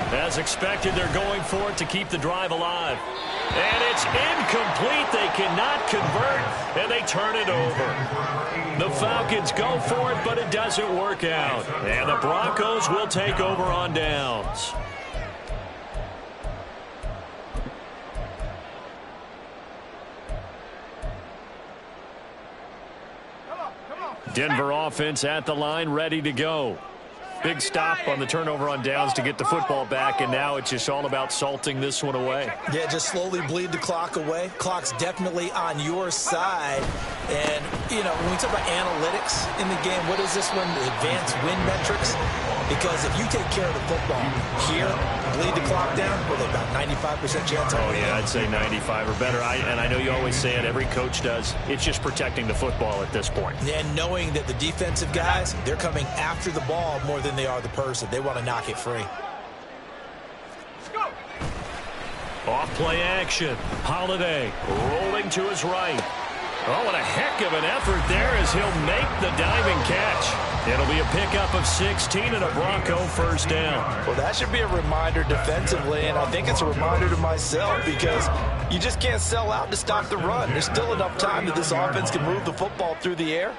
As expected, they're going for it to keep the drive alive. And it's incomplete. They cannot convert, and they turn it over. The Falcons go for it, but it doesn't work out. And the Broncos will take over on downs. Denver offense at the line, ready to go. Big stop on the turnover on downs to get the football back, and now it's just all about salting this one away. Yeah, just slowly bleed the clock away. Clock's definitely on your side. And, you know, when we talk about analytics in the game, what is this one? The advanced win metrics? Because if you take care of the football here, bleed the clock down, with about 95% chance of winning. Oh, yeah, I'd say 95 or better. And I know you always say it, every coach does. It's just protecting the football at this point. And knowing that the defensive guys, they're coming after the ball more than they are the person. They want to knock it free. Off play action. Holiday rolling to his right. Oh, what a heck of an effort there as he'll make the diving catch. It'll be a pickup of 16 and a Bronco first down. Well, that should be a reminder defensively, and I think it's a reminder to myself because you just can't sell out to stop the run. There's still enough time that this offense can move the football through the air,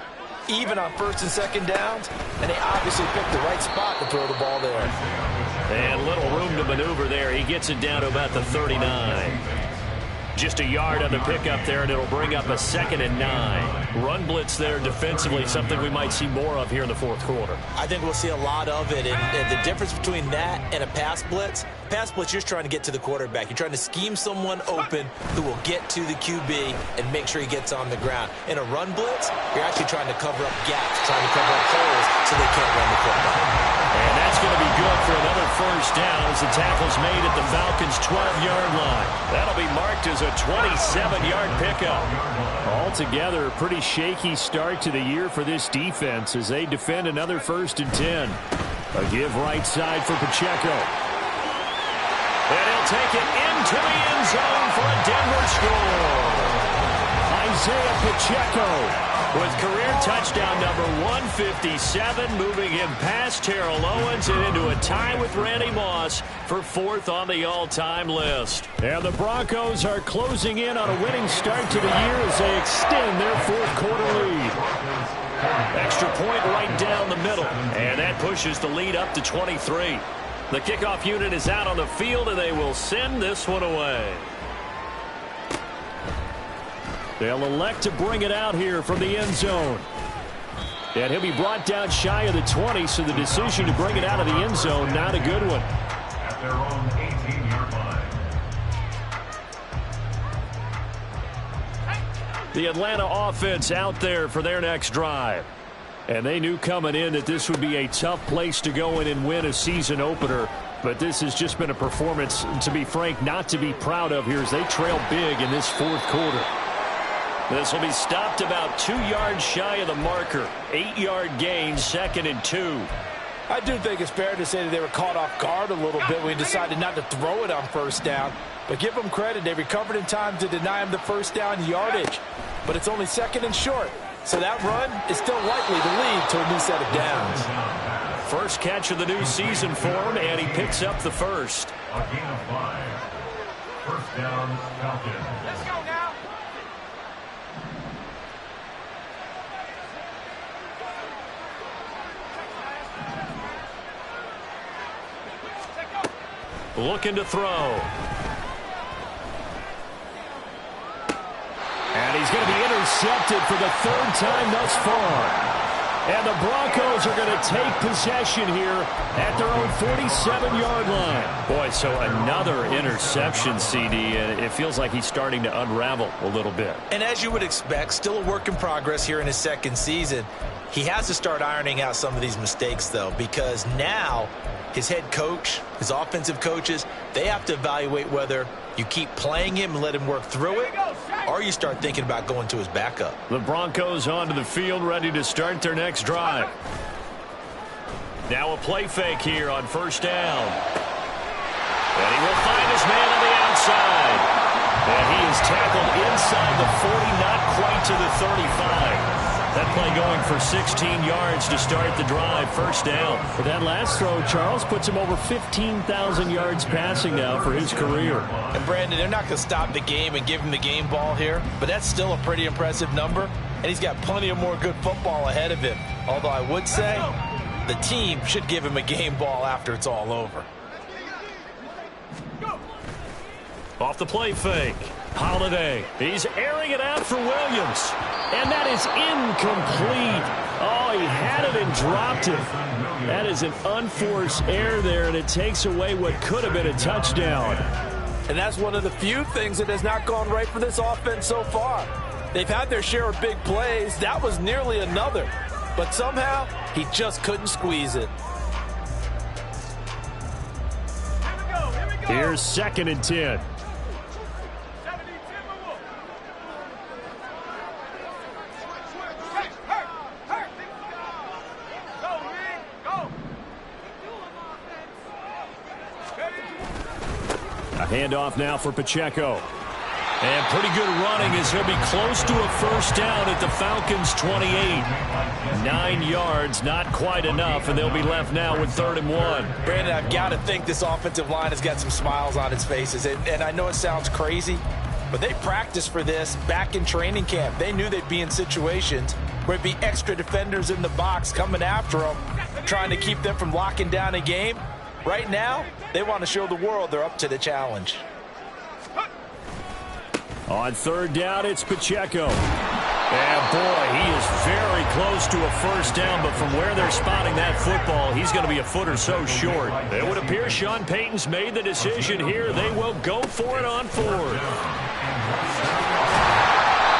even on first and second downs, and they obviously picked the right spot to throw the ball there. And little room to maneuver there. He gets it down to about the 39. Just a yard on the pickup there, and it'll bring up a 2nd and 9. Run blitz there defensively, something we might see more of here in the fourth quarter. I think we'll see a lot of it, and the difference between that and a pass blitz, you're just trying to get to the quarterback. You're trying to scheme someone open who will get to the QB and make sure he gets on the ground. In a run blitz, you're actually trying to cover up gaps, trying to cover up holes so they can't run the football. And that's going to be good for another first down as the tackle's made at the Falcons' 12-yard line. That'll be marked as a 27-yard pickup. Altogether, a pretty shaky start to the year for this defense as they defend another 1st and 10. A give right side for Pacheco. And he'll take it into the end zone for a Denver score. Isaiah Pacheco with career touchdown number 157, moving him past Terrell Owens and into a tie with Randy Moss for 4th on the all-time list. And the Broncos are closing in on a winning start to the year as they extend their 4th quarter lead. Extra point right down the middle, and that pushes the lead up to 23. The kickoff unit is out on the field, and they will send this one away. They'll elect to bring it out here from the end zone. And he'll be brought down shy of the 20, so the decision to bring it out of the end zone, not a good one. At their own 18-yard line. The Atlanta offense out there for their next drive. And they knew coming in that this would be a tough place to go in and win a season opener. But this has just been a performance, to be frank, not to be proud of here as they trail big in this 4th quarter. This will be stopped about 2 yards shy of the marker. 8-yard gain, 2nd and 2. I do think it's fair to say that they were caught off guard a little bit when he decided not to throw it on first down. But give them credit. They recovered in time to deny him the first down yardage. But it's only 2nd and short. So that run is still likely to lead to a new set of downs. First catch of the new season for him, and he picks up the first. A gain of 5. First down, Falcons. Let's go now. Looking to throw. And he's going to be intercepted for the third time thus far. And the Broncos are going to take possession here at their own 47-yard line. Boy, so another interception, CD, and it feels like he's starting to unravel a little bit. And as you would expect, still a work in progress here in his second season. He has to start ironing out some of these mistakes, though, because now his head coach, his offensive coaches, they have to evaluate whether you keep playing him and let him work through it, or you start thinking about going to his backup. The Broncos onto the field, ready to start their next drive. Now a play fake here on first down. And he will find his man on the outside. And he is tackled inside the 40, not quite to the 35. That play going for 16 yards to start the drive, first down. But that last throw, Charles, puts him over 15,000 yards passing now for his career. And Brandon, they're not going to stop the game and give him the game ball here, but that's still a pretty impressive number, and he's got plenty of more good football ahead of him. Although I would say the team should give him a game ball after it's all over. Off the play fake. Holiday. He's airing it out for Williams. And that is incomplete. Oh, he had it and dropped it. That is an unforced error there, and it takes away what could have been a touchdown. And that's one of the few things that has not gone right for this offense so far. They've had their share of big plays. That was nearly another. But somehow, he just couldn't squeeze it. Here's 2nd and 10. Handoff now for Pacheco. And pretty good running as he'll be close to a first down at the Falcons' 28. 9 yards, not quite enough, and they'll be left now with 3rd and 1. Brandon, I've got to think this offensive line has got some smiles on its faces. And I know it sounds crazy, but they practiced for this back in training camp. They knew they'd be in situations where it'd be extra defenders in the box coming after them, trying to keep them from locking down a game. Right now, they want to show the world they're up to the challenge. On 3rd down, it's Pacheco. And boy, he is very close to a first down, but from where they're spotting that football, he's going to be a foot or so short. It would appear Sean Payton's made the decision here. They will go for it on 4th.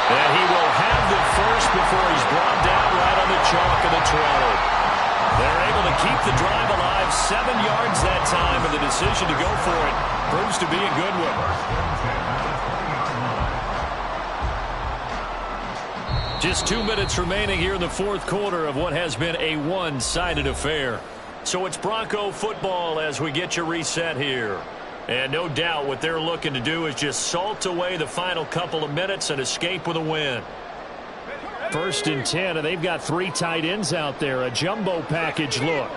And he will have the first before he's brought down right on the chalk of the 20. They're able to keep the drive alive, 7 yards that time, and the decision to go for it proves to be a good one. Just 2 minutes remaining here in the 4th quarter of what has been a one-sided affair. So it's Bronco football as we get you reset here. And no doubt what they're looking to do is just salt away the final couple of minutes and escape with a win. 1st and 10, and they've got 3 tight ends out there. A jumbo package look.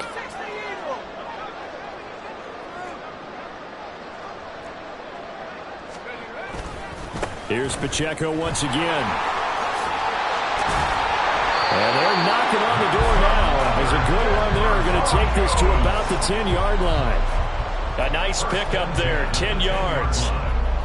Here's Pacheco once again. And they're knocking on the door now. There's a good run there. Going to take this to about the 10-yard line. A nice pickup there, 10 yards.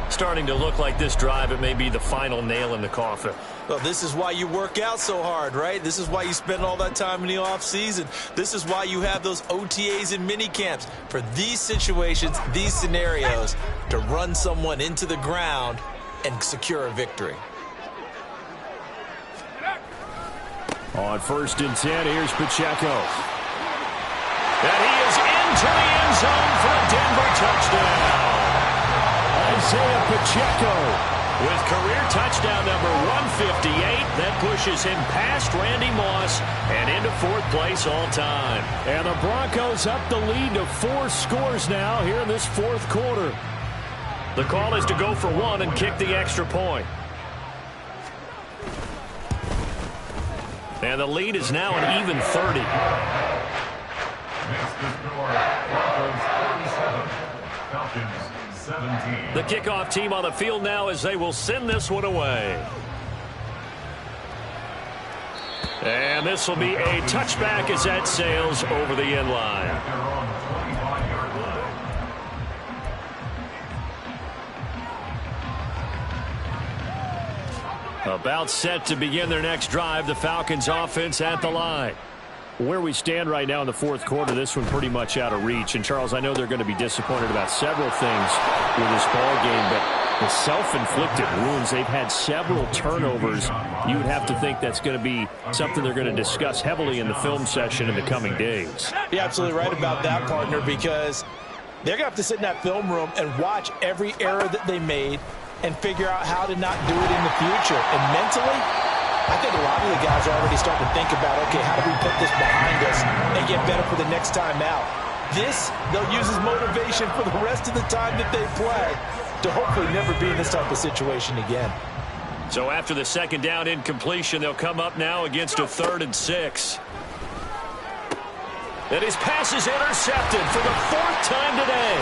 Starting to look like this drive, it may be the final nail in the coffin. Well, this is why you work out so hard, right? This is why you spend all that time in the offseason. This is why you have those OTAs and mini camps for these situations, these scenarios, to run someone into the ground and secure a victory. On 1st and 10, here's Pacheco. And he is into the end zone for a Denver touchdown. Isaiah Pacheco with career touchdown number 158. That pushes him past Randy Moss and into 4th place all time. And the Broncos up the lead to 4 scores now here in this 4th quarter. The call is to go for 1 and kick the extra point. And the lead is now an even 30. Falcons 17. The kickoff team on the field now as they will send this one away. And this will be a touchback as that sails over the end line. They're on the 25-yard line. About set to begin their next drive, the Falcons offense at the line. Where we stand right now in the fourth quarter, this one pretty much out of reach. And, Charles, I know they're going to be disappointed about several things with this ball game, but the self-inflicted wounds, they've had several turnovers. You would have to think that's going to be something they're going to discuss heavily in the film session in the coming days. You're absolutely right about that, partner, because they're going to have to sit in that film room and watch every error that they made and figure out how to not do it in the future. And mentally, I think a lot of the guys are already starting to think about, okay, how do we put this behind us and get better for the next time out? This, they'll use as motivation for the rest of the time that they play to hopefully never be in this type of situation again. So after the second down incompletion, they'll come up now against a 3rd and 6. And his pass is intercepted for the 4th time today.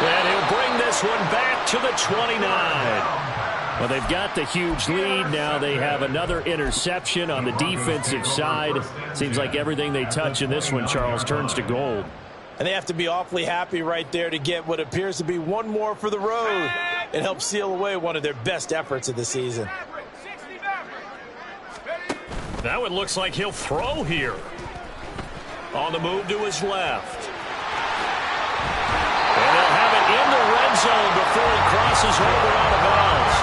And he'll bring this one back to the 29. Well, they've got the huge lead. Now they have another interception on the defensive side. Seems like everything they touch in this one, Charles, turns to gold. And they have to be awfully happy right there to get what appears to be one more for the road and help seal away one of their best efforts of the season. Now it looks like he'll throw here. On the move to his left. And they'll have it in the red zone before he crosses over out of bounds.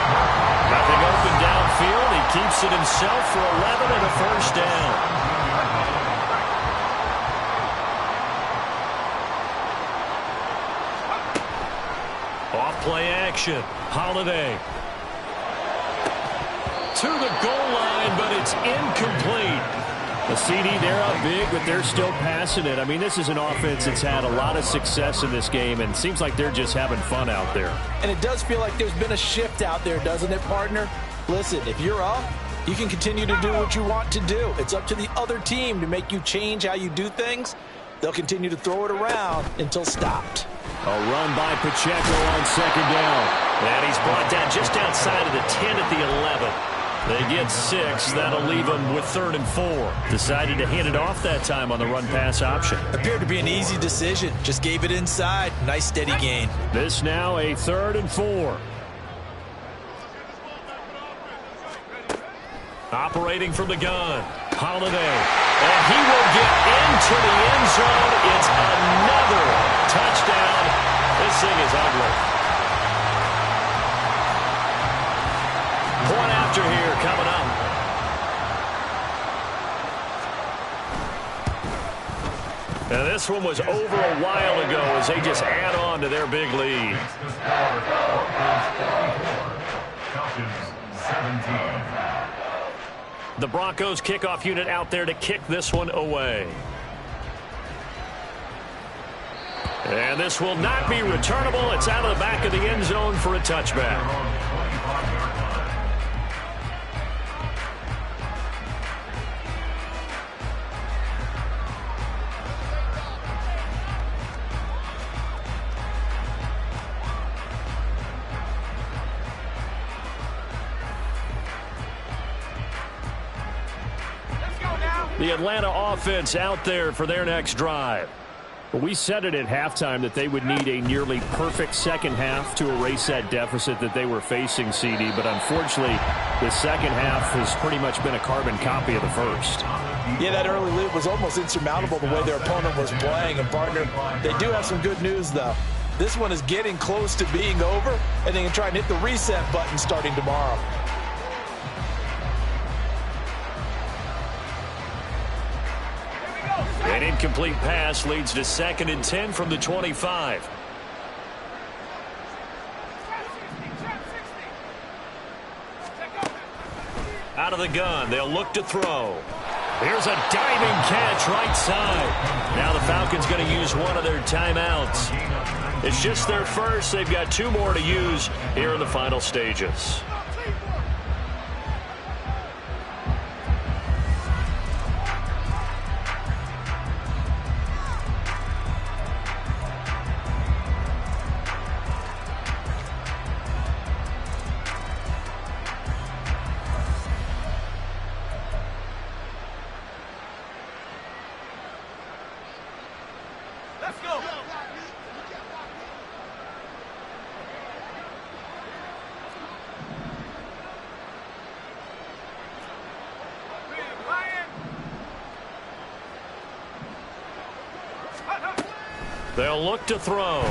Nothing open downfield. He keeps it himself for 11 and a first down. Off play action. Holiday. To the goal line, but it's incomplete. The CD, they're up big, but they're still passing it. I mean, this is an offense that's had a lot of success in this game, and it seems like they're just having fun out there. And it does feel like there's been a shift out there, doesn't it, partner? Listen, if you're up, you can continue to do what you want to do. It's up to the other team to make you change how you do things. They'll continue to throw it around until stopped. A run by Pacheco on second down. And he's brought down just outside of the 10 at the 11. They get 6. That'll leave them with 3rd and 4. Decided to hand it off that time on the run-pass option. Appeared to be an easy decision. Just gave it inside. Nice steady gain. This now a 3rd and 4. Operating from the gun. Holiday. And he will get into the end zone. It's another touchdown. This thing is ugly. Point after here coming up. And this one was over a while ago as they just add on to their big lead. Falcons 17. The Broncos kickoff unit out there to kick this one away. And this will not be returnable. It's out of the back of the end zone for a touchback. The Atlanta offense out there for their next drive. We said it at halftime that they would need a nearly perfect second half to erase that deficit that they were facing, CD. But unfortunately, the second half has pretty much been a carbon copy of the first. Yeah, that early lead was almost insurmountable the way their opponent was playing. And, partner, they do have some good news, though. This one is getting close to being over, and they can try and hit the reset button starting tomorrow. An incomplete pass leads to 2nd and 10 from the 25. Out of the gun, they'll look to throw. Here's a diving catch right side. Now the Falcons going to use one of their timeouts. It's just their first. They've got 2 more to use here in the final stages. They'll look to throw.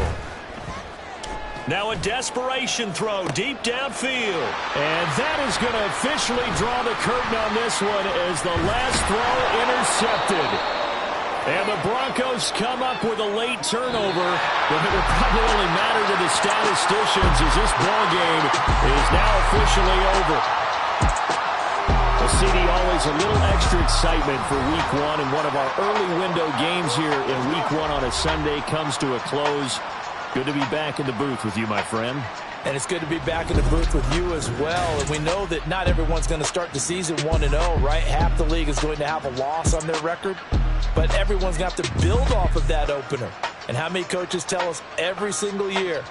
Now a desperation throw deep downfield. And that is going to officially draw the curtain on this one as the last throw intercepted. And the Broncos come up with a late turnover, but it will probably only matter to the statisticians as this ball game is now officially over. Well, CD, always a little extra excitement for Week 1, and one of our early window games here in Week 1 on a Sunday comes to a close. Good to be back in the booth with you, my friend. And it's good to be back in the booth with you as well. And we know that not everyone's going to start the season 1-0, right? Half the league is going to have a loss on their record. But everyone's going to have to build off of that opener. And how many coaches tell us every single year,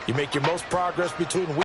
you make your most progress between weeks.